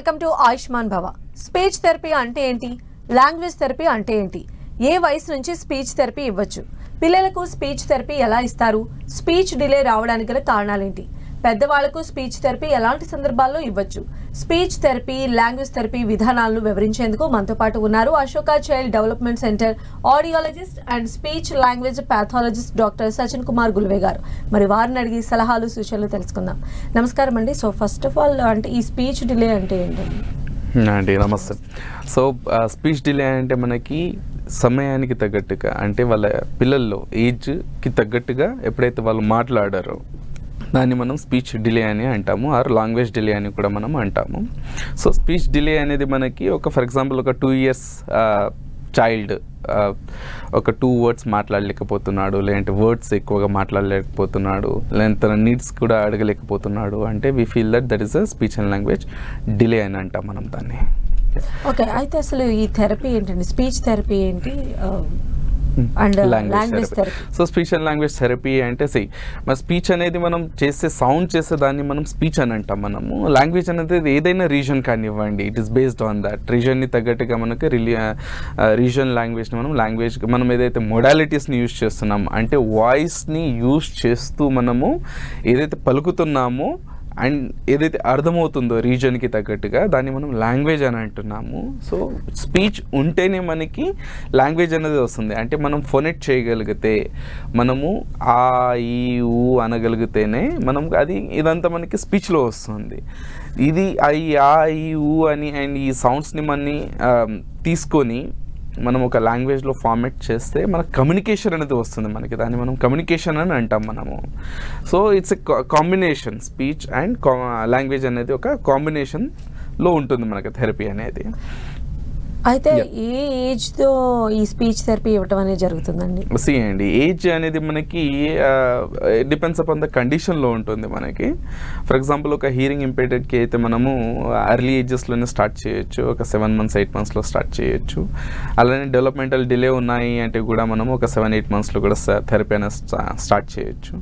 Welcome to Ayushman భవ. Speech therapy అంటే ఏంటి, లాంగ్వేజ్ థెరపీ అంటే ఏంటి, ఏ వయసు నుంచి స్పీచ్ థెరపీ ఇవ్వచ్చు, పిల్లలకు స్పీచ్ థెరపీ ఎలా ఇస్తారు, స్పీచ్ డిలే రావడానికి గల కారణాలేంటి, పెద్దవాళ్లకు స్పీచ్ థెరపీ ఎలాంటి సందర్భాల్లో ఇవ్వచ్చు, స్పీచ్ థెరపీ లాంగ్వేజ్ థెరపీ విధానాలను వివరించేందుకు మనతో పాటు ఉన్నారు Ashoka child development centre audiologist and speech language pathologist doctor Sachin Kumar Gulve గారు. మరి వారిని అడిగి సలహాలు సూచనలు తెలుసుకుందాం. నమస్కారం అండి. సో ఫస్ట్ ఆఫ్ ఆల్ అంటే ఈ స్పీచ్ డిలే అంటే ఏంటండి? అండి నమస్తే. సో స్పీచ్ డిలే అంటే మనకి సమయానికి తగ్గట్టుగా, అంటే వాళ్ళ పిల్లల్లో ఏజ్కి తగ్గట్టుగా ఎప్పుడైతే వాళ్ళు మాట్లాడారో దాన్ని మనం స్పీచ్ డిలే అని అంటాము, ఆర్ లాంగ్వేజ్ డిలే అని కూడా మనం అంటాము. సో స్పీచ్ డిలే అనేది మనకి ఫర్ ఎగ్జాంపుల్ ఒక 2 years చైల్డ్ ఒక 2 words మాట్లాడలేకపోతున్నాడు, లేదంటే వర్డ్స్ ఎక్కువగా మాట్లాడలేకపోతున్నాడు, లేదంటే తన నీడ్స్ కూడా అడగలేకపోతున్నాడు అంటే we feel that is a speech and language delay అని అంటాం మనం దాన్ని. ఓకే, అయితే అసలు ఈ థెరపీ ఏంటండి? స్పీచ్ థెరపీ ఏంటి and language therapy? So speech and language therapy అంటే మన స్పీచ్ అనేది మనం సౌండ్ చేసే దాన్ని మనం స్పీచ్ అని అంటాం. మనము లాంగ్వేజ్ అనేది ఏదైనా రీజన్ కానివ్వండి, it is based on that రీజన్ని తగ్గట్టుగా మనకి రీజన్ లాంగ్వేజ్ని మనం ఏదైతే మొడాలిటీస్ని యూజ్ చేస్తున్నాం, అంటే వాయిస్ని యూజ్ చేస్తూ మనము ఏదైతే పలుకుతున్నామో అండ్ ఏదైతే అర్థమవుతుందో రీజన్కి తగ్గట్టుగా దాన్ని మనం లాంగ్వేజ్ అని అంటున్నాము. సో స్పీచ్ ఉంటేనే మనకి లాంగ్వేజ్ అనేది వస్తుంది. అంటే మనం ఫోనెట్ చేయగలిగితే, మనము ఆ ఈ ఊ అనగలిగితేనే మనం ఇదంతా మనకి స్పీచ్లో వస్తుంది. ఇది ఆ ఈ ఊ అని అండ్ ఈ సౌండ్స్ని మనని తీసుకొని మనం ఒక లాంగ్వేజ్లో ఫార్మేట్ చేస్తే మనకు కమ్యూనికేషన్ అనేది వస్తుంది మనకి. దాన్ని మనం కమ్యూనికేషన్ అని అంటాం మనము. So it's a combination, speech and language అనేది ఒక కాంబినేషన్లో ఉంటుంది మనకి థెరపీ అనేది. అయితే ఏ ఏజ్తో ఈ స్పీచ్ థెరపీ ఇవ్వటం అనేది జరుగుతుందండి? అండి ఏజ్ అనేది మనకి డిపెండ్స్ అపాన్ ద కండిషన్లో ఉంటుంది మనకి. ఫర్ ఎగ్జాంపుల్ ఒక హీరింగ్ ఇంపేర్డెడ్కి అయితే మనము ఎర్లీ ఏజెస్లోనే స్టార్ట్ చేయొచ్చు, ఒక 7 months 8 monthsలో స్టార్ట్ చేయొచ్చు. అలానే డెవలప్మెంటల్ డిలే ఉన్నాయి అంటే కూడా మనము ఒక 7-8 monthsలో కూడా థెరపీ అనేది స్టార్ట్ చేయొచ్చు.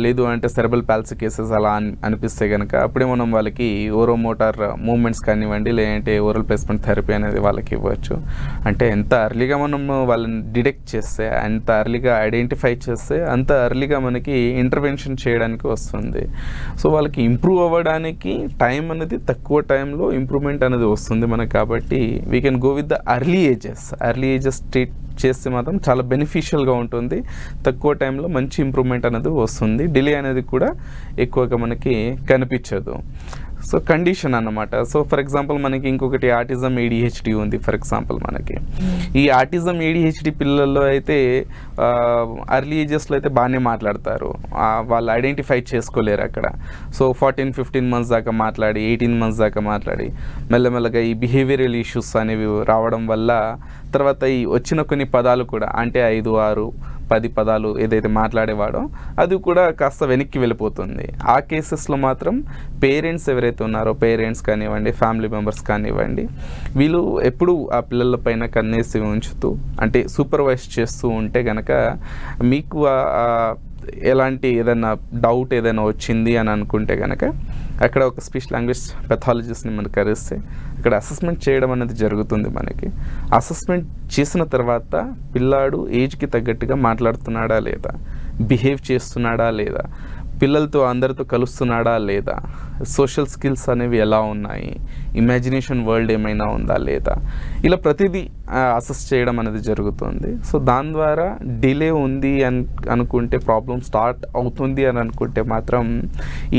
లేదు అంటే సెరెబ్రల్ పాల్సీ కేసెస్ అలా అనిపిస్తే కనుక అప్పుడే మనం వాళ్ళకి ఓరోమోటార్ మూవ్మెంట్స్ కానివ్వండి, లేదంటే ఓరల్ ప్లేస్మెంట్ థెరపీ అనేది వాళ్ళకి ఇవ్వచ్చు. అంటే ఎంత ఎర్లీగా మనం వాళ్ళని డిటెక్ట్ చేస్తే, ఎంత ఎర్లీగా ఐడెంటిఫై చేస్తే అంత ఎర్లీగా మనకి ఇంటర్వెన్షన్ చేయడానికి వస్తుంది. సో వాళ్ళకి ఇంప్రూవ్ అవ్వడానికి టైం అనేది తక్కువ టైంలో ఇంప్రూవ్మెంట్ అనేది వస్తుంది మనకు. కాబట్టి we can go with the early ages treat చేస్తే మాత్రం చాలా బెనిఫిషియల్గా ఉంటుంది. తక్కువ టైంలో మంచి ఇంప్రూవ్మెంట్ అనేది వస్తుంది. డిలే అనేది కూడా ఎక్కువగా మనకి కనిపించదు. సో కండిషన్ అన్నమాట. సో ఫర్ ఎగ్జాంపుల్ మనకి ఇంకొకటి ఆటిజం ADHD ఉంది. ఫర్ ఎగ్జాంపుల్ మనకి ఈ ఆటిజం ADHD పిల్లల్లో అయితే ఎర్లీ ఏజెస్లో అయితే బాగానే మాట్లాడతారు, వాళ్ళు ఐడెంటిఫై చేసుకోలేరు అక్కడ. సో 14-15 months దాకా మాట్లాడి, 18 months దాకా మాట్లాడి మెల్లమెల్లగా ఈ బిహేవియరల్ ఇష్యూస్ అనేవి రావడం వల్ల తర్వాత ఈ వచ్చిన కొన్ని పదాలు కూడా, అంటే 5-6-10 పదాలు ఏదైతే మాట్లాడేవాడో అది కూడా కాస్త వెనక్కి వెళ్ళిపోతుంది. ఆ కేసెస్లో మాత్రం పేరెంట్స్ ఎవరైతే ఉన్నారో, పేరెంట్స్ కానివ్వండి, ఫ్యామిలీ మెంబర్స్ కానివ్వండి, వీళ్ళు ఎప్పుడు ఆ పిల్లల పైన కన్నేసి ఉంచుతూ, అంటే సూపర్వైజ్ చేస్తూ ఉంటే కనుక మీకు ఎలాంటి ఏదైనా డౌట్ ఏదైనా వచ్చింది అని అనుకుంటే కనుక అక్కడ ఒక స్పీచ్ లాంగ్వేజ్ పెథాలజిస్ట్ని మనకు కలిస్తే అక్కడ అసెస్మెంట్ చేయడం అనేది జరుగుతుంది మనకి. అసెస్మెంట్ చేసిన తర్వాత పిల్లాడు ఏజ్కి తగ్గట్టుగా మాట్లాడుతున్నాడా లేదా, బిహేవ్ చేస్తున్నాడా లేదా, పిల్లలతో అందరితో కలుస్తున్నాడా లేదా, సోషల్ స్కిల్స్ అనేవి ఎలా ఉన్నాయి, ఇమాజినేషన్ వరల్డ్ ఏమైనా ఉందా లేదా, ఇలా ప్రతిదీ అసెస్ చేయడం అనేది జరుగుతుంది. సో దాని ద్వారా డిలే ఉంది అనుకుంటే, ప్రాబ్లం స్టార్ట్ అవుతుంది అని అనుకుంటే మాత్రం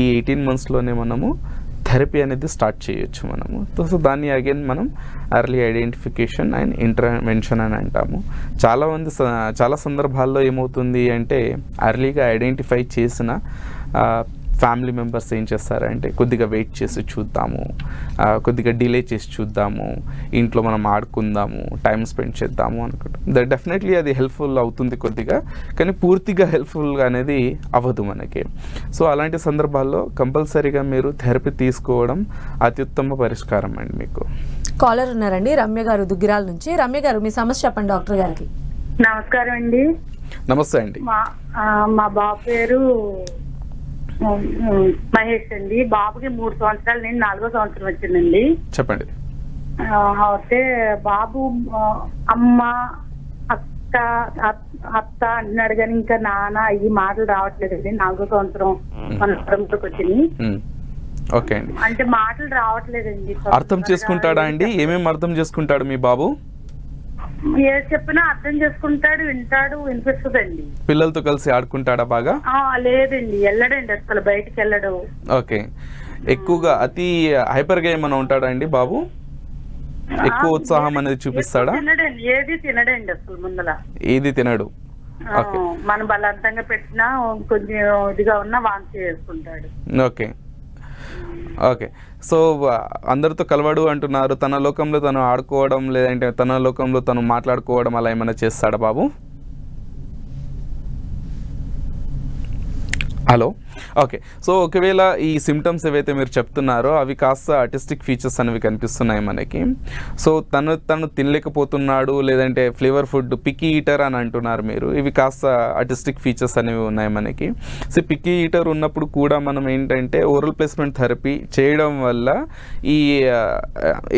ఈ 18 monthsలోనే మనము థెరపీ అనేది స్టార్ట్ చేయొచ్చు మనము. సో దాన్ని అగైన్ మనం ఎర్లీ ఐడెంటిఫికేషన్ అండ్ ఇంటర్వెన్షన్ అని అంటాము. చాలా సందర్భాల్లో ఏమవుతుంది అంటే ఎర్లీగా ఐడెంటిఫై చేసిన ఫ్యామిలీ మెంబర్స్ ఏం చేస్తారంటే కొద్దిగా వెయిట్ చేసి చూద్దాము, కొద్దిగా డిలే చేసి చూద్దాము, ఇంట్లో మనం ఆడుకుందాము, టైం స్పెండ్ చేద్దాము అనుకుంటాం. డెఫినెట్లీ అది హెల్ప్ఫుల్ అవుతుంది కొద్దిగా, కానీ పూర్తిగా హెల్ప్ఫుల్గా అనేది అవ్వదు మనకి. సో అలాంటి సందర్భాల్లో కంపల్సరీగా మీరు థెరపీ తీసుకోవడం అత్యుత్తమ పరిష్కారం అండి. మీకు కాలర్ ఉన్నారండి, రమ్య గారు దుగ్గిరాల నుంచి. రమ్య గారు మీ సమస్య చెప్పండి డాక్టర్ గారికి. నమస్కారం అండి. నమస్తే అండి. మా బాబు పేరు మహేష్ అండి. బాబుకి 3 సంవత్సరాలు, నేను 4వ సంవత్సరం వచ్చిందండి. చెప్పండి. అయితే బాబు అమ్మ అక్క అత్త అంటున్నాడు కానీ ఇంకా నాన్న ఈ మాటలు రావట్లేదండి. 4వ సంవత్సరం మనకి వచ్చింది. ఓకే అండి. అంటే మాటలు రావట్లేదండి. అర్థం చేసుకుంటాడా అండి? ఏమేమి అర్థం చేసుకుంటాడు మీ బాబు? ఏ చెప్పినా అర్థం చేసుకుంటాడు, వింటాడు, వినిపిస్తుందండి. పిల్లలతో కలిసి ఆడుకుంటాడా బాగా? లేదండి, వెళ్ళడండి, అసలు బయటికి వెళ్ళడు. ఓకే. ఎక్కువగా అతి హైపర్ గా ఏమైనా ఉంటాడా అండి బాబు? ఎక్కువ ఉత్సాహం అనేది చూపిస్తాడా? తినడండి, ఏది తినడండి అసలు. ముందల ఏది తినడు. మనం బలవంతంగా పెట్టినా కొంచెం ఇదిగా ఉన్నా వాంతి చేసుకుంటాడు. Okay okay. సో అందరితో కలవడు అంటున్నారు. తన లోకంలో తను ఆడుకోవడం లేదంటే తన లోకంలో తను మాట్లాడుకోవడం అలా ఏమైనా చేస్తాడా బాబు? హలో. ఓకే. సో ఒకవేళ ఈ సిమ్టమ్స్ ఏవైతే మీరు చెప్తున్నారో అవి కాస్త ఆర్టిస్టిక్ ఫీచర్స్ అనేవి కనిపిస్తున్నాయి మనకి. సో తను తినలేకపోతున్నాడు, లేదంటే ఫ్లేవర్ ఫుడ్, పిక్కీ ఈటర్ అని అంటున్నారు మీరు. ఇవి కాస్త ఆర్టిస్టిక్ ఫీచర్స్ అనేవి ఉన్నాయి మనకి. సో పిక్కీ ఈటర్ ఉన్నప్పుడు కూడా మనం ఏంటంటే ఓరల్ ప్లేస్మెంట్ థెరపీ చేయడం వల్ల ఈ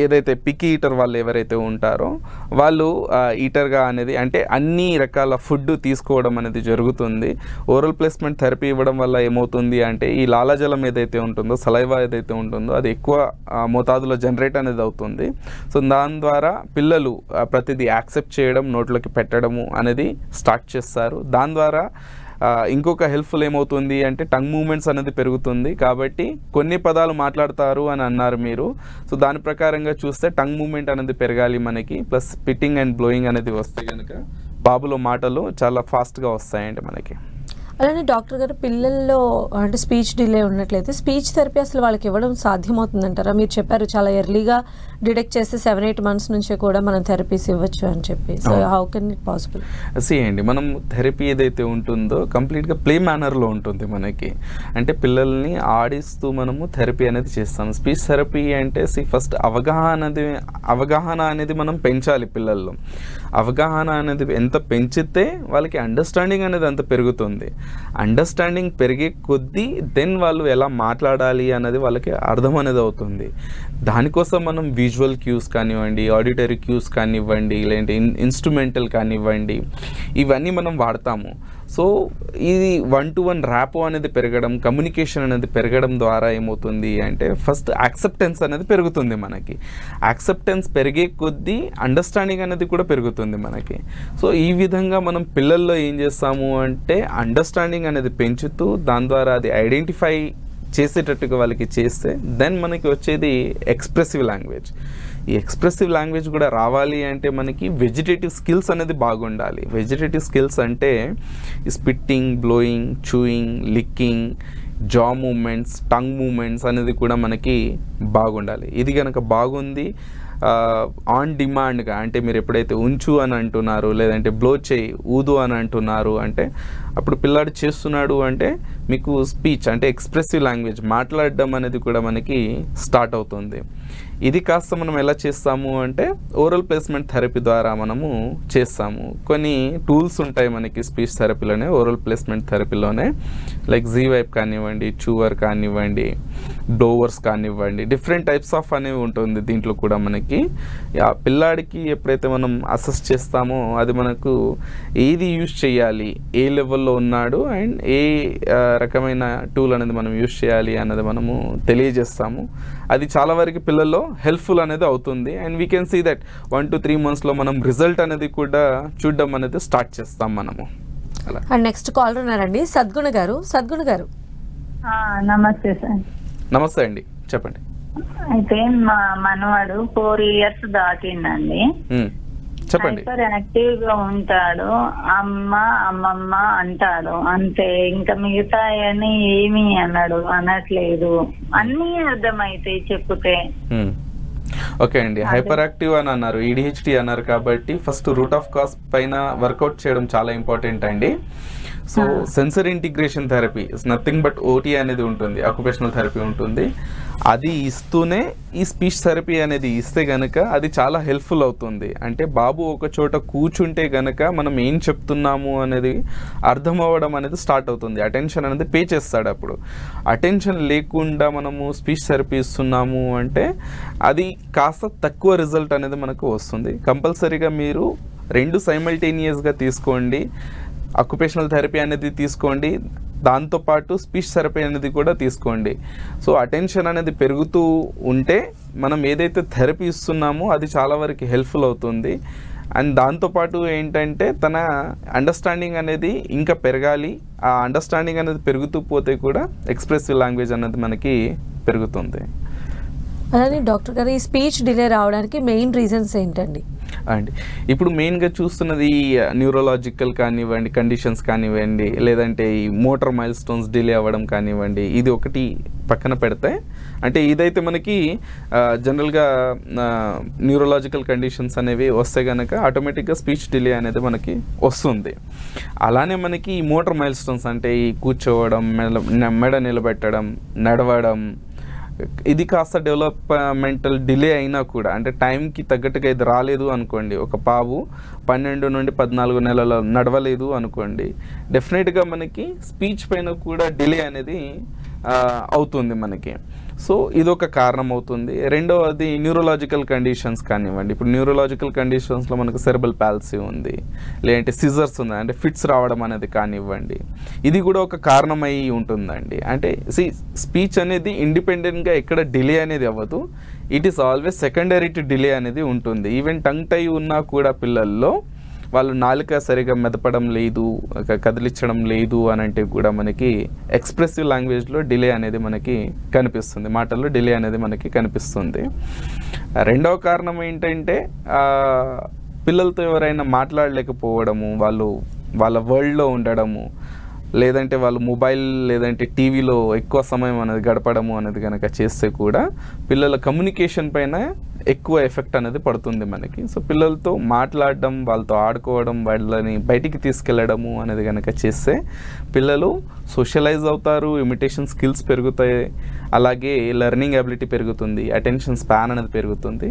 ఏదైతే పిక్కీ ఈటర్ వాళ్ళు ఎవరైతే ఉంటారో వాళ్ళు ఈటర్గా అనేది అంటే అన్ని రకాల ఫుడ్ తీసుకోవడం అనేది జరుగుతుంది. ఓరల్ ప్లేస్మెంట్ థెరపీ ఇవ్వడం వల్ల ఏమవుతుంది అంటే ఈ లాలాజలం ఏదైతే ఉంటుందో, సలైవా ఏదైతే ఉంటుందో అది ఎక్కువ మోతాదులో జనరేట్ అనేది అవుతుంది. సో దాని ద్వారా పిల్లలు ప్రతిదీ యాక్సెప్ట్ చేయడం, నోట్లోకి పెట్టడము అనేది స్టార్ట్ చేస్తారు. దాని ద్వారా ఇంకొక హెల్ప్ఫుల్ ఏమవుతుంది అంటే టంగ్ మూమెంట్స్ అనేది పెరుగుతుంది. కాబట్టి కొన్ని పదాలు మాట్లాడతారు అని అన్నారు మీరు. సో దాని ప్రకారంగా చూస్తే టంగ్ మూమెంట్ అనేది పెరగాలి మనకి, ప్లస్ స్పిట్టింగ్ అండ్ బ్లోయింగ్ అనేది వస్తే కనుక బాబులో మాటలు చాలా ఫాస్ట్గా వస్తాయండి మనకి. అలానే డాక్టర్ గారు, పిల్లల్లో అంటే స్పీచ్ డిలే ఉన్నట్లయితే స్పీచ్ థెరపీ అసలు వాళ్ళకి ఇవ్వడం సాధ్యమవుతుందంటారా? మీరు చెప్పారు చాలా ఎర్లీగా డిటెక్ట్ చేస్తే 7-8 months నుంచే కూడా మనం థెరపీస్ ఇవ్వచ్చు అని చెప్పి. So how can it possible? అండి, మనం థెరపీ ఏదైతే ఉంటుందో కంప్లీట్గా ప్లే మేనర్లో ఉంటుంది మనకి. అంటే పిల్లల్ని ఆడిస్తూ మనము థెరపీ అనేది చేస్తాం. స్పీచ్ థెరపీ అంటే ఫస్ట్ అవగాహన అనేది మనం పెంచాలి పిల్లల్లో. అవగాహన అనేది ఎంత పెంచితే వాళ్ళకి అండర్స్టాండింగ్ అనేది అంత పెరుగుతుంది. అండర్స్టాండింగ్ పెరిగే కొద్దీ దెన్ వాళ్ళు ఎలా మాట్లాడాలి అన్నది వాళ్ళకి అర్థం అనేది అవుతుంది. దానికోసం మనం విజువల్ క్యూస్ కానివ్వండి, ఆడిటరీ క్యూస్ కానివ్వండి, లేదంటే ఇన్స్ట్రుమెంటల్ కానివ్వండి, ఇవన్నీ మనం వాడతాము. సో ఇది 1-to-1 ర్యాపో అనేది పెరగడం, కమ్యూనికేషన్ అనేది పెరగడం ద్వారా ఏమవుతుంది అంటే ఫస్ట్ యాక్సెప్టెన్స్ అనేది పెరుగుతుంది మనకి. యాక్సెప్టెన్స్ పెరిగే కొద్దీ అండర్స్టాండింగ్ అనేది కూడా పెరుగుతుంది మనకి. సో ఈ విధంగా మనం పిల్లల్లో ఏం చేస్తాము అంటే అండర్స్టాండింగ్ అనేది పెంచుతూ దాని ద్వారా అది ఐడెంటిఫై చేసేటట్టుగా వాళ్ళకి చేస్తే దెన్ మనకి వచ్చేది ఎక్స్ప్రెసివ్ లాంగ్వేజ్. ఈ ఎక్స్ప్రెసివ్ లాంగ్వేజ్ కూడా రావాలి అంటే మనకి వెజిటేటివ్ స్కిల్స్ అనేది బాగుండాలి. వెజిటేటివ్ స్కిల్స్ అంటే స్పిట్టింగ్, బ్లోయింగ్, చూయింగ్, లిక్కింగ్, జా మూమెంట్స్, టంగ్ మూమెంట్స్ అనేది కూడా మనకి బాగుండాలి. ఇది కనుక బాగుంది ఆన్ డిమాండ్గా అంటే మీరు ఎప్పుడైతే ఉంచు అని అంటున్నారు, లేదంటే బ్లో చేయి, ఊదు అని అంటున్నారు అంటే అప్పుడు పిల్లాడు చేస్తున్నాడు అంటే మీకు స్పీచ్ అంటే ఎక్స్ప్రెసివ్ లాంగ్వేజ్ మాట్లాడడం అనేది కూడా మనకి స్టార్ట్ అవుతుంది. ఇది కాస్త మనం ఎలా చేస్తాము అంటే ఓరల్ ప్లేస్మెంట్ థెరపీ ద్వారా మనము చేస్తాము. కొన్ని టూల్స్ ఉంటాయి మనకి స్పీచ్ థెరపీలోనే, ఓరల్ ప్లేస్మెంట్ థెరపీలోనే, లైక్ Z-Vibe కానివ్వండి, చూవర్ కానివ్వండి, బ్లోవర్స్ కానివ్వండి, డిఫరెంట్ టైప్స్ ఆఫ్ అనేవి ఉంటుంది దీంట్లో కూడా మనకి. ఆ పిల్లాడికి ఎప్పుడైతే మనం అసెస్ చేస్తామో అది మనకు ఏది యూజ్ చేయాలి, ఏ లెవెల్లో ఉన్నాడు అండ్ ఏ రకమైన టూల్ అనేది మనం యూజ్ చేయాలి అన్నది మనము తెలియజేస్తాము. అది చాలా వరకు పిల్లల్లో హెల్ప్ఫుల్ అనేది అవుతుంది. And we can see that 1 to 3 months మనం రిజల్ట్ అనేది కూడా చూడడం అనేది స్టార్ట్ చేస్తాం మనము. అండ్ నెక్స్ట్ కాలర్ ఉన్నారండి, సద్గుణ గారు. సద్గుణ గారు, నమస్తే సార్. నమస్తే అండి, చెప్పండి. అయితే మా మనవాడు 4 years దాటిందండి. చెప్పండి. యాక్టివ్ గా ఉంటాడు, అమ్మ అమ్మమ్మ అంటాడు అంతే, ఇంకా మిగతా అని ఏమి అనట్లేదు, అన్ని అర్థమైతాయి చెప్తే. ఓకే అండి, హైపర్ యాక్టివ్ అని అన్నారు, ADHD అన్నారు కాబట్టి ఫస్ట్ రూట్ ఆఫ్ కాజ్ పైన వర్కౌట్ చేయడం చాలా ఇంపార్టెంట్ అండి. So sensory integration therapy is nothing but OT అనేది ఉంటుంది, ఆక్యుపేషనల్ థెరపీ ఉంటుంది. అది ఇస్తూనే ఈ స్పీచ్ థెరపీ అనేది ఇస్తే గనక అది చాలా హెల్ప్ఫుల్ అవుతుంది. అంటే బాబు ఒక చోట కూర్చుంటే గనక మనం ఏం చెప్తున్నాము అనేది అర్థం అవ్వడం అనేది స్టార్ట్ అవుతుంది. అటెన్షన్ అనేది పే చేస్తాడు. అప్పుడు అటెన్షన్ లేకుండా మనము స్పీచ్ థెరపీ ఇస్తున్నాము అంటే అది కాస్త తక్కువ రిజల్ట్ అనేది మనకు వస్తుంది. కంపల్సరీగా మీరు 2 సైమల్టేనియస్గా తీసుకోండి. ఆక్యుపేషనల్ థెరపీ అనేది తీసుకోండి, దాంతోపాటు స్పీచ్ థెరపీ అనేది కూడా తీసుకోండి. సో అటెన్షన్ అనేది పెరుగుతూ ఉంటే మనం ఏదైతే థెరపీ ఇస్తున్నామో అది చాలా వరకు హెల్ప్ఫుల్ అవుతుంది. అండ్ దాంతోపాటు ఏంటంటే తన అండర్స్టాండింగ్ అనేది ఇంకా పెరగాలి. ఆ అండర్స్టాండింగ్ అనేది పెరుగుతూ పోతే కూడా ఎక్స్ప్రెసివ్ లాంగ్వేజ్ అనేది మనకి పెరుగుతుంది. అలానే డాక్టర్ గారు, ఈ స్పీచ్ డిలే రావడానికి మెయిన్ రీజన్స్ ఏంటండి? అండి ఇప్పుడు మెయిన్గా చూస్తున్నది న్యూరలాజికల్ కానివ్వండి, కండిషన్స్ కానివ్వండి, లేదంటే ఈ మోటార్ మైల్ స్టోన్స్ డిలే అవ్వడం కానివ్వండి, ఇది ఒకటి పక్కన పెడితే అంటే ఇదైతే మనకి జనరల్గా న్యూరలాజికల్ కండిషన్స్ అనేవి వస్తే కనుక ఆటోమేటిక్గా స్పీచ్ డిలే అనేది మనకి వస్తుంది. అలానే మనకి ఈ మోటార్ మైల్ స్టోన్స్ అంటే ఈ కూర్చోవడం, మెడ నిలబెట్టడం, నడవడం, ఇది కాస్త డెవలప్మెంటల్ డిలే అయినా కూడా అంటే టైంకి తగ్గట్టుగా ఇది రాలేదు అనుకోండి, ఒక పావు 12 నుండి 14 నెలలు నడవలేదు అనుకోండి, డెఫినెట్గా మనకి స్పీచ్ పైన కూడా డిలే అనేది అవుతుంది మనకి. సో ఇదొక కారణం అవుతుంది. రెండవది న్యూరలాజికల్ కండిషన్స్ కానివ్వండి. ఇప్పుడు న్యూరలాజికల్ కండిషన్స్లో మనకు సెరెబ్రల్ పాల్సీ ఉంది, లేదంటే సిజర్స్ ఉంది, అంటే ఫిట్స్ రావడం అనేది కానివ్వండి, ఇది కూడా ఒక కారణం అయి ఉంటుందండి. అంటే స్పీచ్ అనేది ఇండిపెండెంట్గా ఎక్కడ డిలే అనేది అవ్వదు, it is always secondary to delay అనేది ఉంటుంది. ఈవెన్ టంగ్ టై ఉన్నా కూడా పిల్లల్లో వాళ్ళు నాలుక సరిగా మెదపడం లేదు, కదిలించడం లేదు అని అంటే కూడా మనకి ఎక్స్ప్రెసివ్ లాంగ్వేజ్లో డిలే అనేది మనకి కనిపిస్తుంది, మాటల్లో డిలే అనేది మనకి కనిపిస్తుంది. రెండవ కారణం ఏంటంటే పిల్లలతో ఎవరైనా మాట్లాడలేకపోవడము, వాళ్ళ వరల్డ్లో ఉండడము, లేదంటే వాళ్ళు మొబైల్ లేదంటే టీవీలో ఎక్కువ సమయం అనేది గడపడము అనేది కనుక చేస్తే కూడా పిల్లల కమ్యూనికేషన్ పైన ఎక్కువ ఎఫెక్ట్ అనేది పడుతుంది మనకి. సో పిల్లలతో మాట్లాడడం, వాళ్ళతో ఆడుకోవడం, వాళ్ళని బయటికి తీసుకెళ్ళడము అనేది కనుక చేస్తే పిల్లలు సోషలైజ్ అవుతారు, ఇమిటేషన్ స్కిల్స్ పెరుగుతాయి, అలాగే లెర్నింగ్ అబిలిటీ పెరుగుతుంది, అటెన్షన్ స్పాన్ అనేది పెరుగుతుంది,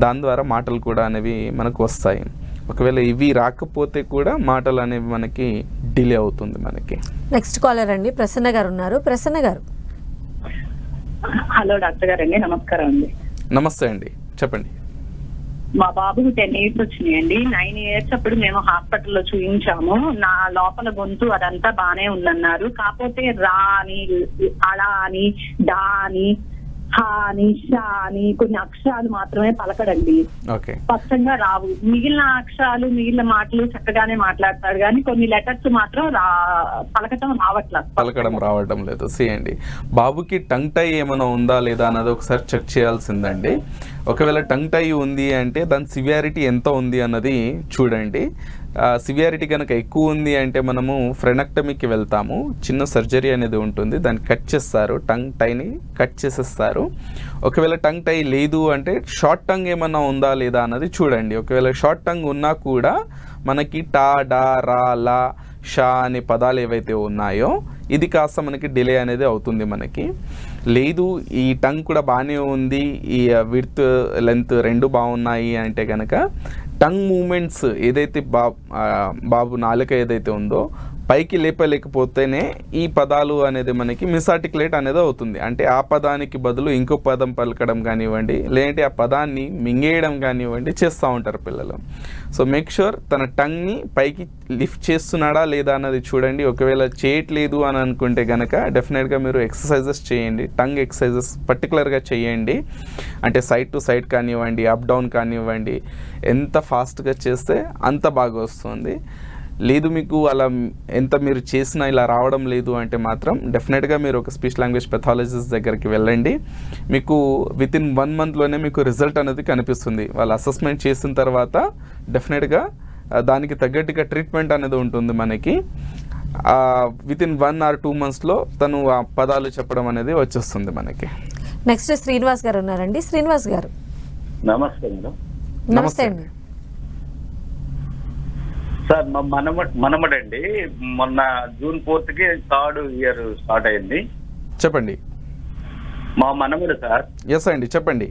దాని ద్వారా మాటలు కూడా అనేవి మనకు వస్తాయి. ఒకవేళ ఇవి రాకపోతే కూడా మాటలు అనేవి మనకి డిలే అవుతుంది మనకి. నెక్స్ట్ కాలర్ అండి, ప్రసన్న గారు ఉన్నారు. ప్రసన్న గారు. హలో డాక్టర్ గారు అండి, నమస్కారం అండి. నమస్తే అండి, చెప్పండి. మా బాబుకు 10 years వచ్చినాయండి. 9 years అప్పుడు మేము హాస్పిటల్లో చూపించాము. నా లోపల గొంతు అదంతా బానే ఉందన్నారు. కాకపోతే రా అని, అలా అని, డా అని, హా అని, షా అని కొన్ని అక్షరాలు మాత్రమే పలకడండి. స్పష్టంగా రావు. మిగిలిన అక్షరాలు, మిగిలిన మాటలు చక్కగానే మాట్లాడతాడు, కానీ కొన్ని లెటర్స్ మాత్రం పలకడం రావడం లేదు. అండి, బాబుకి టంగ్ టై ఏమైనా ఉందా లేదా అన్నది ఒకసారి చెక్ చేయాల్సిందండి. ఒకవేళ టంగ్ టై ఉంది అంటే దాని సివియారిటీ ఎంత ఉంది అన్నది చూడండి. సివియారిటీ కనుక ఎక్కువ ఉంది అంటే మనము ఫ్రెనెక్టమీకి వెళ్తాము. చిన్న సర్జరీ అనేది ఉంటుంది, దాన్ని కట్ చేస్తారు, టంగ్ టైని కట్ చేసేస్తారు. ఒకవేళ టంగ్ టై లేదు అంటే షార్ట్ టంగ్ ఏమన్నా ఉందా లేదా అన్నది చూడండి. ఒకవేళ షార్ట్ టంగ్ ఉన్నా కూడా మనకి టా, డా, రా, లా, షా అనే పదాలు ఏవైతే ఉన్నాయో ఇది కాస్త మనకి డిలే అనేది అవుతుంది మనకి. లేదు ఈ టంగ్ కూడా బాగానే ఉంది, ఈ విడ్త్ లెంత్ రెండు బాగున్నాయి అంటే కనుక టంగ్ మూమెంట్స్ ఏదైతే బాబు నాలుక ఏదైతే ఉందో పైకి లేపలేకపోతేనే ఈ పదాలు అనేది మనకి మిస్ఆర్టికులేట్ అనేది అవుతుంది. అంటే ఆ పదానికి బదులు ఇంకో పదం పలకడం కానివ్వండి, లేదంటే ఆ పదాన్ని మింగేయడం కానివ్వండి చేస్తూ ఉంటారు పిల్లలు. సో మేక్ షూర్ తన టంగ్ని పైకి లిఫ్ట్ చేస్తున్నాడా లేదా అన్నది చూడండి. ఒకవేళ చేయట్లేదు అని అనుకుంటే కనుక డెఫినెట్గా మీరు ఎక్సర్సైజెస్ చేయండి, టంగ్ ఎక్సర్సైజెస్ పర్టికులర్గా చేయండి. అంటే సైడ్ టు సైడ్ కానివ్వండి, అప్ డౌన్ కానివ్వండి, ఎంత ఫాస్ట్గా చేస్తే అంత బాగా వస్తుంది. లేదు మీకు అలా ఎంత మీరు చేసినా ఇలా రావడం లేదు అంటే మాత్రం డెఫినెట్గా మీరు ఒక స్పీచ్ లాంగ్వేజ్ పెథాలజిస్ట్ దగ్గరికి వెళ్ళండి. మీకు వితిన్ 1 monthలోనే మీకు రిజల్ట్ అనేది కనిపిస్తుంది. వాళ్ళు అసెస్మెంట్ చేసిన తర్వాత డెఫినెట్గా దానికి తగ్గట్టుగా ట్రీట్మెంట్ అనేది ఉంటుంది మనకి. వితిన్ 1 or 2 monthsలో తను ఆ పదాలు చెప్పడం అనేది వచ్చేస్తుంది మనకి. నెక్స్ట్ శ్రీనివాస్ గారు ఉన్నారండి. శ్రీనివాస్ గారు. నమస్తే మేడం. నమస్తే అండి. సార్ మా మనమడండి మొన్న June 4th third year start అయింది. చెప్పండి. మా మనమడు సార్. ఎస్ అండి, చెప్పండి.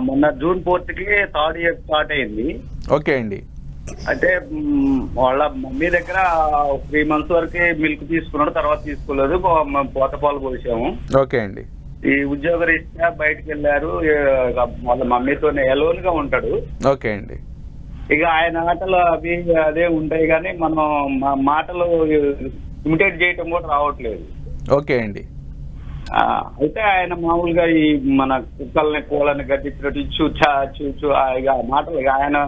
మొన్న June 4th third year start అయింది. ఓకే అండి. అంటే వాళ్ళ మమ్మీ దగ్గర 3 months వరకు మిల్క్ తీసుకున్నాడు, తర్వాత తీసుకోలేదు. పోత పాలు పోసాము. ఓకే అండి. ఈ ఉద్యోగరీత్యా బయటకు వెళ్ళారు. వాళ్ళ మమ్మీతోనే ఎలోన్ గా ఉంటాడు. ఓకే అండి. ఇక ఆయన ఆటలు అవి అదే ఉంటాయి కానీ మనం మాటలు ఇమిటేట్ చేయటం కూడా రావట్లేదు. ఓకే అండి. అయితే ఆయన మామూలుగా ఈ మన కుక్కల్ని కోళ్ళని గట్టించినట్టు చూచా చూచు ఇక మాటలు ఆయన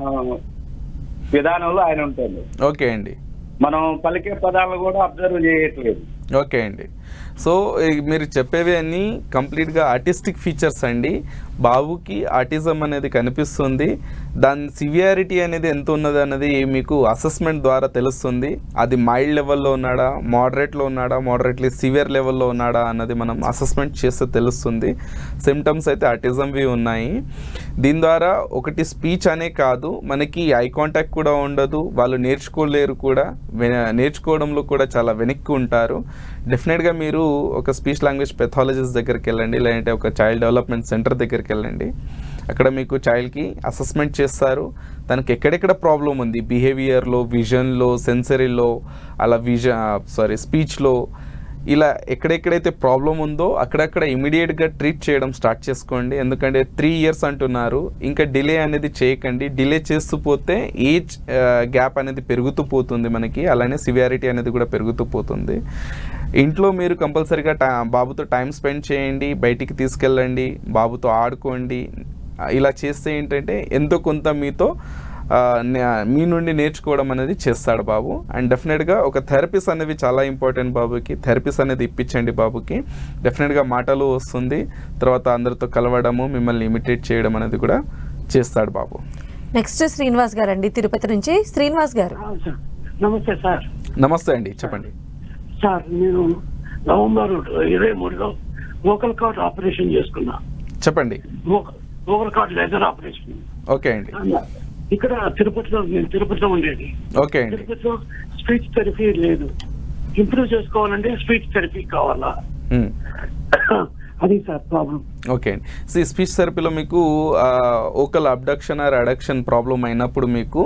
విధానంలో ఆయన ఉంటుంది. ఓకే అండి. మనం పలికే పదాలను కూడా అబ్జర్వ్ చేయట్లేదు. ఓకే అండి. సో మీరు చెప్పేవి అన్నీ కంప్లీట్గా ఆర్టిస్టిక్ ఫీచర్స్ అండి. బాబుకి ఆటిజం అనేది కనిపిస్తుంది. దాని సివియారిటీ అనేది ఎంత ఉన్నది అనేది మీకు అసెస్మెంట్ ద్వారా తెలుస్తుంది. అది మైల్డ్ లెవెల్లో ఉన్నాడా, మోడరేట్లో ఉన్నాడా, మోడరేట్లీ సివియర్ లెవెల్లో ఉన్నాడా అన్నది మనం అసెస్మెంట్ చేస్తే తెలుస్తుంది. సిమ్టమ్స్ అయితే ఆటిజంవి ఉన్నాయి. దీని ద్వారా ఒకటి స్పీచ్ అనే కాదు, మనకి ఐ కాంటాక్ట్ కూడా ఉండదు. వాళ్ళు నేర్చుకోలేరు కూడా, నేర్చుకోవడంలో కూడా చాలా వెనక్కి ఉంటారు. డెఫినెట్గా మీరు ఒక స్పీచ్ లాంగ్వేజ్ పెథాలజిస్ట్ దగ్గరికి వెళ్ళండి, లేదంటే ఒక చైల్డ్ డెవలప్మెంట్ సెంటర్ దగ్గరికి వెళ్ళండి. అక్కడ మీకు చైల్డ్కి అసెస్మెంట్ చేస్తారు. తనకి ఎక్కడెక్కడ ప్రాబ్లం ఉంది, బిహేవియర్లో, విజన్లో, సెన్సరీలో, అలా స్పీచ్లో, ఇలా ఎక్కడెక్కడైతే ప్రాబ్లం ఉందో అక్కడక్కడ ఇమీడియట్గా ట్రీట్ చేయడం స్టార్ట్ చేసుకోండి. ఎందుకంటే 3 years అంటున్నారు, ఇంకా డిలే అనేది చేయకండి. డిలే చేస్తూ పోతే ఏజ్ గ్యాప్ అనేది పెరుగుతూ పోతుంది మనకి, అలానే సివియారిటీ అనేది కూడా పెరుగుతూ పోతుంది. ఇంట్లో మీరు కంపల్సరీగా బాబుతో టైం స్పెండ్ చేయండి, బయటికి తీసుకెళ్ళండి, బాబుతో ఆడుకోండి. ఇలా చేస్తే ఏంటంటే ఎంతో కొంత మీ నుండి నేర్చుకోవడం అనేది చేస్తాడు బాబు. అండ్ డెఫినెట్గా ఒక థెరపీస్ అనేవి చాలా ఇంపార్టెంట్ బాబుకి. థెరపీస్ అనేది ఇప్పించండి బాబుకి. డెఫినెట్గా మాటలు వస్తుంది, తర్వాత అందరితో కలవడము, మిమ్మల్ని ఇమిటేట్ చేయడం అనేది కూడా చేస్తాడు బాబు. నెక్స్ట్ శ్రీనివాస్ గారు అండి, తిరుపతి నుంచి. శ్రీనివాస్ గారు. నమస్తే సార్. నమస్తే అండి, చెప్పండి. సార్ నేను నవంబర్ 23లో వోకల్ కార్డ్ ఆపరేషన్ చేసుకున్నా. చెప్పండి. Vocal cord laser operation. Okay అండి. ఇక్కడ తిరుపతిలో ఉండేది. ఓకే అండి. తిరుపతిలో స్పీచ్ థెరపీ లేదు. ఇంప్రూవ్ చేసుకోవాలంటే స్పీచ్ థెరపీ కావాలా, అది సార్ ప్రాబ్లం. ఓకే అండి. స్పీచ్ థెరపీలో మీకు vocal abduction or adduction problem అయినప్పుడు మీకు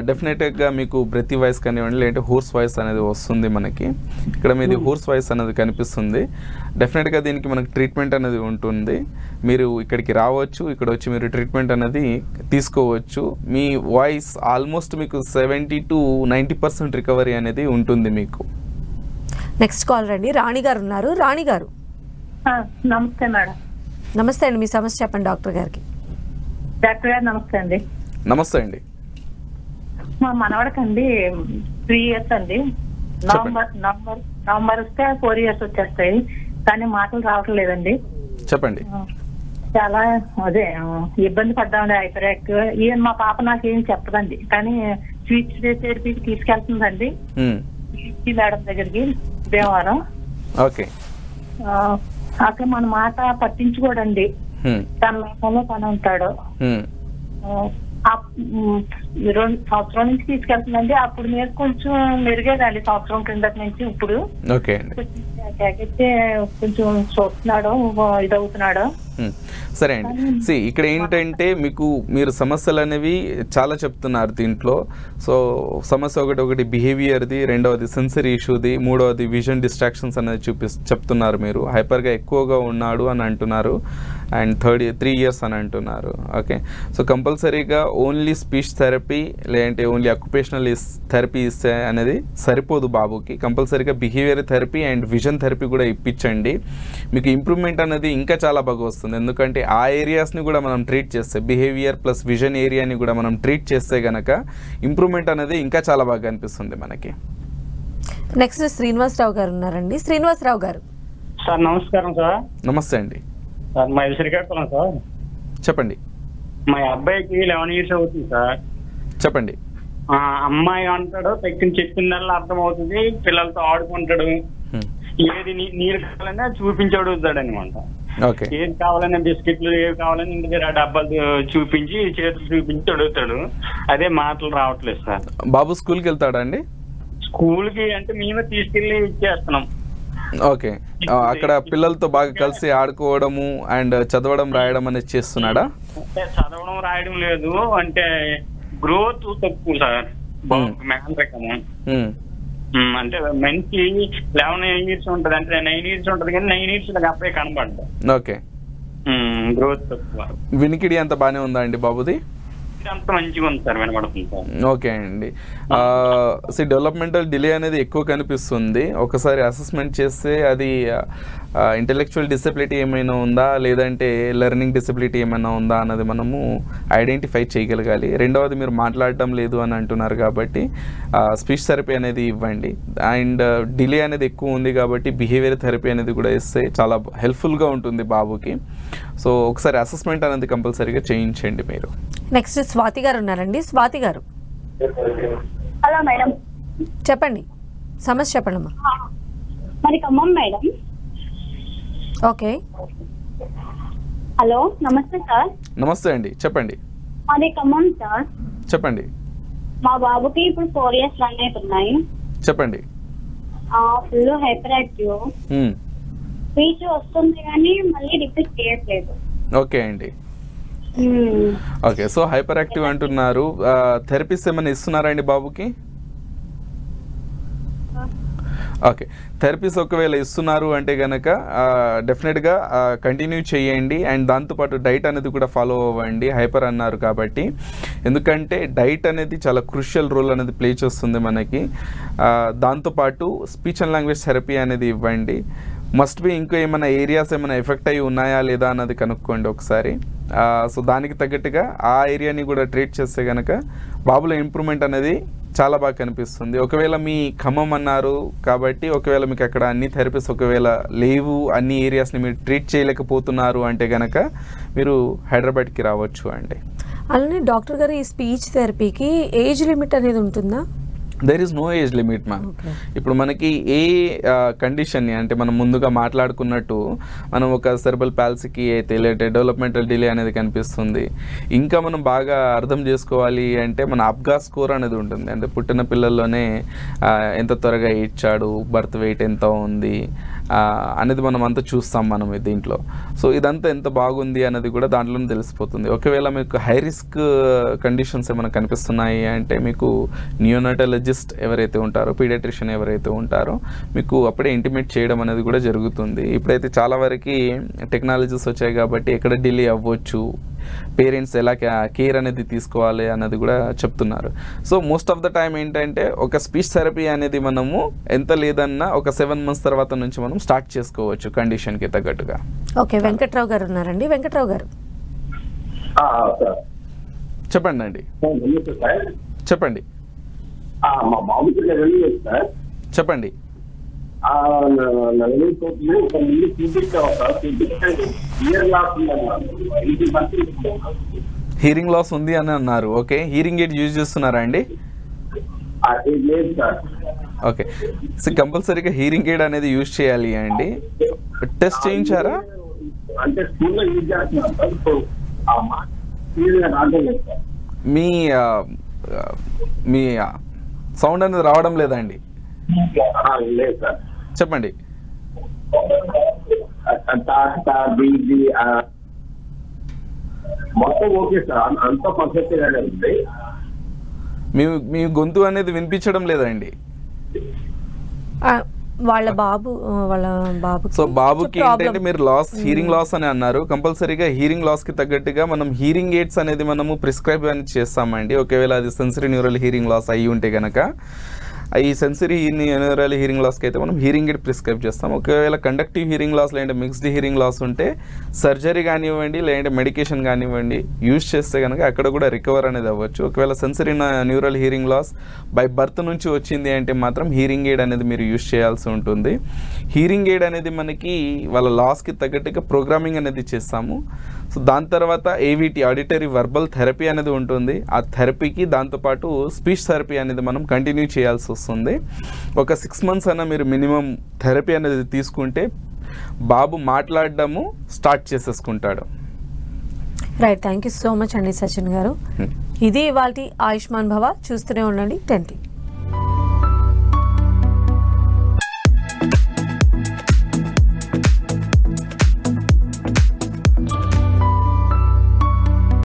డెఫినెట్గా మీకు బ్రెతీ వాయిస్ కానివ్వండి, లేదంటే హోర్స్ వాయిస్ అనేది వస్తుంది మనకి. ఇక్కడ మీది హోర్స్ వాయిస్ అనేది కనిపిస్తుంది. డెఫినెట్గా దీనికి మనకి ట్రీట్మెంట్ అనేది ఉంటుంది. మీరు ఇక్కడికి రావచ్చు, ఇక్కడ వచ్చి మీరు ట్రీట్మెంట్ అనేది తీసుకోవచ్చు. మీ వాయిస్ ఆల్మోస్ట్ మీకు 70 to 90% రికవరీ అనేది ఉంటుంది మీకు. నెక్స్ట్ కాల్ రండి, రాణి గారు ఉన్నారు. రాణి గారు. నమస్తే మేడం. నమస్తే అండి, మీ సమస్య చెప్పండి డాక్టర్ గారికి. డాక్టర్ గారు నమస్తే అండి. నమస్తే అండి. మా మనవడకండి 3 years అండి. నవంబర్ వస్తే 4 years వచ్చేస్తాయి, కానీ మాటలు రావట్లేదండి. చెప్పండి. చాలా అదే ఇబ్బంది పడ్డామండి. Hyper active. ఈవెన్ మా పాప నాకేం చెప్పదండి, కానీ స్పీచ్ థెరపీకి తీసుకెళ్తుందండి మేడం దగ్గరికి దేవారం. ఓకే. అక్కడ మన మాట పట్టించుకోడండి, తన లోకంలో తను ఉంటాడు. 2 సంవత్సరాల నుంచి తీసుకెళ్తుందండి. అప్పుడు మీరు కొంచెం మెరుగేదండి, సంవత్సరం కిందటి నుంచి ఇప్పుడు కొంచెం చూస్తున్నాడు, ఇదవుతున్నాడు. సరే అండి. ఇక్కడ ఏంటంటే మీరు సమస్యలు అనేవి చాలా చెప్తున్నారు దీంట్లో. సో సమస్య ఒకటి బిహేవియర్ది, రెండవది సెన్సరీ ఇష్యూది, మూడవది విజన్ డిస్ట్రాక్షన్స్ అనేది చెప్తున్నారు. మీరు హైపర్గా ఎక్కువగా ఉన్నాడు అని అంటున్నారు, అండ్ 3 years అని అంటున్నారు. ఓకే. సో కంపల్సరీగా ఓన్లీ స్పీచ్ థెరపీ లేదంటే ఓన్లీ అక్యుపేషనల్ థెరపీ ఇస్తే అనేది సరిపోదు బాబుకి. కంపల్సరీగా behaviour therapy and vision therapy కూడా ఇప్పించండి. మీకు ఇంప్రూవ్మెంట్ అనేది ఇంకా చాలా బాగా వస్తుంది. ఎందుకంటే ఆ ఏరియాస్ని కూడా మనం ట్రీట్ చేస్తే, బిహేవియర్ ప్లస్ విజన్ ఏరియాని కూడా మనం ట్రీట్ చేస్తే గనక ఇంప్రూవ్మెంట్ అనేది ఇంకా చాలా బాగా అనిపిస్తుంది మనకి. నెక్స్ట్ శ్రీనివాసరావు గారు ఉన్నారండి. శ్రీనివాసరావు గారు. సార్ నమస్కారం సార్. నమస్తే అండి. సార్ మా శ్రీకాకుళం సార్. చెప్పండి. మా అబ్బాయికి 11 years అవుతుంది సార్. చెప్పండి. అమ్మాయి అంటాడు, చెప్పిందల్లా అర్థం అవుతుంది, పిల్లలతో ఆడుకుంటాడు, ఏది నీరు కావాలన్నా చూపించి అడుగుతాడు అనమాట. ఓకే. ఏది కావాలని బిస్కెట్లు ఏవి కావాలని ఇంటి దగ్గర డబ్బాలు చూపించి చేతులు చూపించి అడుగుతాడు. అదే మాటలు రావట్లేదు సార్. బాబు స్కూల్కి వెళ్తాడా అండి? స్కూల్ కి అంటే మేమే తీసుకెళ్లి ఇచ్చేస్తున్నాం. ఓకే. అక్కడ పిల్లలతో బాగా కలిసి ఆడుకోవడము అండ్ చదవడం రాయడం అనేది చేస్తున్నాడా? అంటే చదవడం రాయడం లేదు, అంటే గ్రోత్ తక్కువ సార్. మేనరకము అంటే మంచి 11 years ఉంటది, అంటే 9 years ఉంటది కానీ 9 years అప్పుడే కనబడ్డా. ఓకే. గ్రోత్ తక్కువ. వినికిడి అంత బాగానే ఉందా అండి బాబుది? అంత మంచిగా ఉంది సార్, వినబడుతుంది సార్. ఓకే అండి. డెవలప్మెంటల్ డిలే అనేది ఎక్కువ కనిపిస్తుంది. ఒకసారి అసెస్మెంట్ చేస్తే అది ఇంటెలెక్చువల్ డిసెబిలిటీ ఏమైనా ఉందా లేదంటే లెర్నింగ్ డిసెబిలిటీ ఏమైనా ఉందా అన్నది మనము ఐడెంటిఫై చేయగలగాలి. రెండవది, మీరు మాట్లాడటం లేదు అని అంటున్నారు కాబట్టి స్పీచ్ థెరపీ అనేది ఇవ్వండి. అండ్ డిలే అనేది ఎక్కువ ఉంది కాబట్టి బిహేవియర్ థెరపీ అనేది కూడా ఇస్తే చాలా హెల్ప్ఫుల్గా ఉంటుంది బాబుకి. సో ఒకసారి అసెస్మెంట్ అనేది కంపల్సరీగా చేయించండి మీరు. నెక్స్ట్ స్వాతి గారు ఉన్నారండి. స్వాతి గారు, హలో మేడం. చెప్పండి, సమస్య చెప్పండి అమ్మా. మరి ఖమ్మం మేడం. ఓకే. హలో, నమస్తే సార్. నమస్తే అండి, చెప్పండి. మాది ఖమ్మం సార్. చెప్పండి. మా బాబుకి ఇప్పుడు 4 years రన్ అవుతున్నాయి. చెప్పండి. Full hyper active. స్పీచ్ వస్తుంది కానీ మళ్ళీ రిపీట్ చేయట్లేదు. ఓకే అండి. ఓకే. సో హైపర్ యాక్టివ్ అంటున్నారు. థెరపీస్ ఏమైనా ఇస్తున్నారా అండి బాబుకి? ఓకే. థెరపీస్ ఒకవేళ ఇస్తున్నారు అంటే కనుక డెఫినెట్గా కంటిన్యూ చేయండి. అండ్ దాంతోపాటు డైట్ అనేది కూడా ఫాలో అవ్వండి. హైపర్ అన్నారు కాబట్టి, ఎందుకంటే డైట్ అనేది చాలా క్రూషియల్ రోల్ అనేది ప్లే చేస్తుంది మనకి. దాంతోపాటు స్పీచ్ అండ్ లాంగ్వేజ్ థెరపీ అనేది ఇవ్వండి. మస్ట్ బి ఇంకో ఏమైనా ఏరియాస్ ఏమైనా ఎఫెక్ట్ అయ్యి ఉన్నాయా లేదా అన్నది కనుక్కోండి ఒకసారి. సో దానికి తగ్గట్టుగా ఆ ఏరియాని కూడా ట్రీట్ చేస్తే కనుక బాబులో ఇంప్రూవ్మెంట్ అనేది చాలా బాగా కనిపిస్తుంది. ఒకవేళ మీ ఖమ్మం అన్నారు కాబట్టి ఒకవేళ మీకు అక్కడ అన్ని థెరపీస్ ఒకవేళ లేవు, అన్ని ఏరియాస్ని మీరు ట్రీట్ చేయలేకపోతున్నారు అంటే కనుక మీరు హైదరాబాద్కి రావచ్చు అండి. అలానే డాక్టర్ గారు, ఈ స్పీచ్ థెరపీకి ఏజ్ లిమిట్ అనేది ఉంటుందా? There is no age limit ma'am. ఇప్పుడు మనకి ఏ కండిషన్ని అంటే మనం ముందుగా మాట్లాడుకున్నట్టు మనం ఒక సెర్బల్ పాల్సీకి అయితే లేదంటే డెవలప్మెంటల్ డిలే అనేది కనిపిస్తుంది. ఇంకా మనం బాగా అర్థం చేసుకోవాలి అంటే మన అబ్గా స్కోర్ అనేది ఉంటుంది. అంటే పుట్టిన పిల్లల్లోనే ఎంత త్వరగా ఇచ్చాడు, బర్త్ వెయిట్ ఎంత ఉంది అనేది మనం అంతా చూస్తాం మనం దీంట్లో. సో ఇదంతా ఎంత బాగుంది అనేది కూడా దాంట్లోనే తెలిసిపోతుంది. ఒకవేళ మీకు హై రిస్క్ కండిషన్స్ ఏమైనా కనిపిస్తున్నాయి అంటే మీకు నియోనాటాలజిస్ట్ ఎవరైతే ఉంటారో, పీడియాట్రిషియన్ ఎవరైతే ఉంటారో మీకు అప్పుడే ఇంటిమేట్ చేయడం అనేది కూడా జరుగుతుంది. ఇప్పుడైతే చాలా వరకు టెక్నాలజీస్ వచ్చాయి కాబట్టి ఎక్కడ డిలే అవ్వచ్చు, పేరెంట్స్ ఎలా కేర్ అనేది తీసుకోవాలి అన్నది కూడా చెప్తున్నారు. So most of the time ఏంటంటే ఒక స్పీచ్ థెరపీ అనేది మనము ఎంత లేదన్నా ఒక 7 months తర్వాత నుంచి మనం స్టార్ట్ చేసుకోవచ్చు కండిషన్కి తగ్గట్టుగా. ఓకే. వెంకట్రావు గారు ఉన్నారండి. వెంకట్రావు గారు, చెప్పండి అండి. చెప్పండి. మా బాబుకి 11 years సార్. చెప్పండి. హీరింగ్ లాస్ ఉంది అని అన్నారు. ఓకే. హీరింగ్ ఎయిడ్ యూజ్ చేస్తున్నారా అండి? ఓకే. సో కంపల్సరీగా హీరింగ్ ఎయిడ్ అనేది యూజ్ చేయాలి అండి. టెస్ట్ చేయించారా? అంటే స్కూల్లో యూజ్ చేస్తున్నారు. మీ మీ సౌండ్ అనేది రావడం లేదండి. లేదు సార్. చెప్పండి. మొత్తం ఓకే సార్, అంత పర్ఫెక్ట్ గానే ఉంది. మీ గొంతు అనేది వినిపించడం లేదండి. వాళ్ళ బాబు సో బాబుకి ఏంటంటే మీరు హీరింగ్ లాస్ అని అన్నారు. కంపల్సరీగా హీరింగ్ లాస్ కి తగ్గట్టుగా మనం హీరింగ్ ఎయిడ్స్ అనేది మనము ప్రిస్క్రైబ్ అనేది చేస్తామండి. ఒకవేళ అది సెన్సరీ న్యూరల్ హీరింగ్ లాస్ అయ్యి ఉంటే కనుక ఈ సెన్సరీ న్యూరల్ హీరింగ్ లాస్కి అయితే మనం హీరింగ్ ఎయిడ్ ప్రిస్క్రైబ్ చేస్తాం. ఒకవేళ కండక్టివ్ హీరింగ్ లాస్ లేదంటే మిక్స్డ్ హీరింగ్ లాస్ ఉంటే సర్జరీ కానివ్వండి లేదంటే మెడికేషన్ కానివ్వండి యూజ్ చేస్తే కనుక అక్కడ కూడా రికవర్ అనేది అవ్వచ్చు. ఒకవేళ sensory neural hearing loss by birth నుంచి వచ్చింది అంటే మాత్రం హీరింగ్ ఎయిడ్ అనేది మీరు యూజ్ చేయాల్సి ఉంటుంది. హీరింగ్ ఎయిడ్ అనేది మనకి వాళ్ళ లాస్కి తగ్గట్టుగా ప్రోగ్రామింగ్ అనేది చేస్తాము. సో దాని తర్వాత ఏవిటి ఆడిటరీ వర్బల్ థెరపీ అనేది ఉంటుంది. ఆ థెరపీకి దాంతోపాటు స్పీచ్ థెరపీ అనేది మనం కంటిన్యూ చేయాల్సి వస్తుంది. ఒక 6 months అయినా మీరు మినిమం థెరపీ అనేది తీసుకుంటే బాబు మాట్లాడడము స్టార్ట్ చేసేసుకుంటాడు. Right, thank you so much అండి సచిన్ గారు. ఇది ఇవాల్టి ఆయుష్మాన్ భవ. చూస్తూనే ఉండండి 10T.